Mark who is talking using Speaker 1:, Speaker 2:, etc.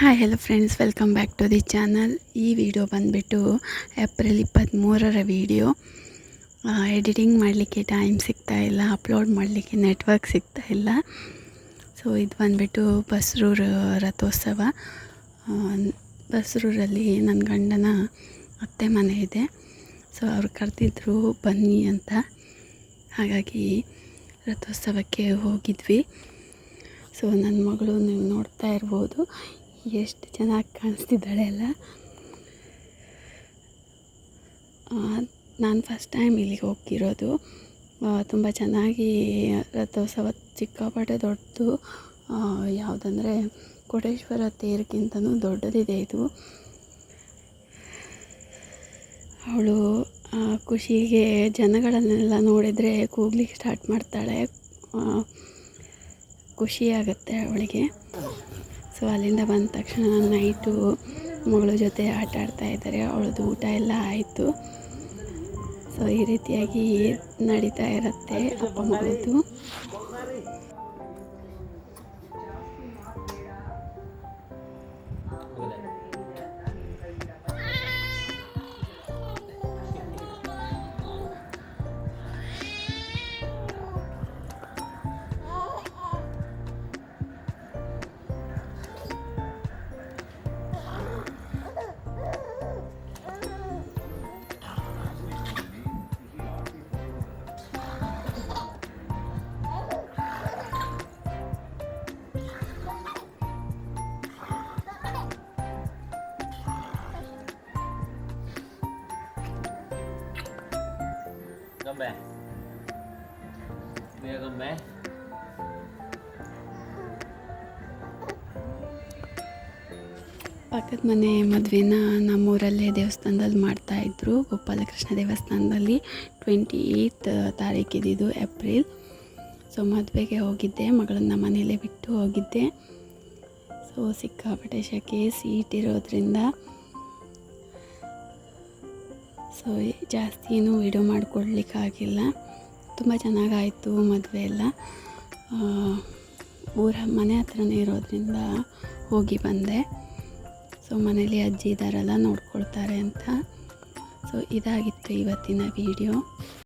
Speaker 1: Hi hello friends, welcome back to the channel. ಈ video ಬಂದುಬಿಟ್ಟು April 23ರ video. Editing ಮಾಡಲಿಕ್ಕೆ ಟೈಮ್ ಸಿಗ್ತಾಯಿಲ್ಲ, ಅಪ್ಲೋಡ್ ಮಾಡಲಿಕ್ಕೆ ನೆಟ್ವರ್ಕ್ ಸಿಗ್ತಾಯಿಲ್ಲ. ಸೊ ಇದು ಬಂದುಬಿಟ್ಟು ಬಸ್ರೂರು ರಥೋತ್ಸವ. ಬಸ್ರೂರಲ್ಲಿ ನನ್ನ ಗಂಡನ ಅತ್ತೆ ಮನೆ ಇದೆ. ಸೊ ಅವ್ರು ಕರೆದಿದ್ರು ಬನ್ನಿ ಅಂತ, ಹಾಗಾಗಿ ರಥೋತ್ಸವಕ್ಕೆ ಹೋಗಿದ್ವಿ. ಸೊ ನನ್ನ ಮಗಳು ನೀವು ನೋಡ್ತಾ ಇರ್ಬೋದು, ಎಷ್ಟು ಚೆನ್ನಾಗಿ ಕಾಣಿಸ್ತಿದ್ದಾಳೆ ಅಲ್ಲ. ನಾನು ಫಸ್ಟ್ ಟೈಮ್ ಇಲ್ಲಿಗೆ ಹೋಗಿರೋದು. ತುಂಬ ಚೆನ್ನಾಗಿ ರಥೋತ್ಸವ ಸಿಕ್ಕಾಪಟ್ಟೆ ದೊಡ್ಡದು. ಯಾವುದಂದರೆ ಕೋಟೇಶ್ವರ ತೇರಿಗಿಂತನೂ ದೊಡ್ಡದಿದೆ ಇದು. ಅವಳು ಖುಷಿಗೆ ಜನಗಳನ್ನೆಲ್ಲ ನೋಡಿದರೆ ಕೂಗ್ಲಿಕ್ಕೆ ಸ್ಟಾರ್ಟ್ ಮಾಡ್ತಾಳೆ. ಖುಷಿಯಾಗುತ್ತೆ ಅವಳಿಗೆ. ಸೊ ಅಲ್ಲಿಂದ ಬಂದ ತಕ್ಷಣ ನೈಟು ಮಗಳ ಜೊತೆ ಆಟ ಆಡ್ತಾ ಇದ್ದಾರೆ. ಅವಳದು ಊಟ ಎಲ್ಲ ಆಯಿತು. ಸೊ ಈ ರೀತಿಯಾಗಿ ನಡೀತಾ ಇರುತ್ತೆ ಅಪ್ಪ ಮಗಳದು. ಪಕ್ಕದ ಮನೆ ಮದುವೆನ ನಮ್ಮೂರಲ್ಲೇ ದೇವಸ್ಥಾನದಲ್ಲಿ ಮಾಡ್ತಾಯಿದ್ರು, ಗೋಪಾಲಕೃಷ್ಣ ದೇವಸ್ಥಾನದಲ್ಲಿ. 28 ತಾರೀಕಿದ್ದು ಏಪ್ರಿಲ್. ಸೊ ಮದುವೆಗೆ ಹೋಗಿದ್ದೆ, ಮಗಳನ್ನ ಮನೆಯಲ್ಲೇ ಬಿಟ್ಟು ಹೋಗಿದ್ದೆ. ಸೊ ಸಿಕ್ಕಾಪಟ್ಟೆ ಶೆಕೆ, ಸೀಟ್ ಇರೋದ್ರಿಂದ ಸೊ ಜಾಸ್ತಿನೂ ವಿಡಿಯೋ ಮಾಡಿಕೊಡ್ಲಿಕ್ಕಾಗಿಲ್ಲ. ತುಂಬ ಚೆನ್ನಾಗಾಯಿತು ಮದುವೆ ಎಲ್ಲ. ಮನೆ ಹತ್ರನೇ ಇರೋದ್ರಿಂದ ಹೋಗಿ ಬಂದೆ. ಸೊ ಮನೇಲಿ ಅಜ್ಜಿ ಇದ್ದಾರಲ್ಲ, ನೋಡ್ಕೊಳ್ತಾರೆ ಅಂತ. ಸೊ ಇದಾಗಿತ್ತು ಇವತ್ತಿನ ವಿಡಿಯೋ.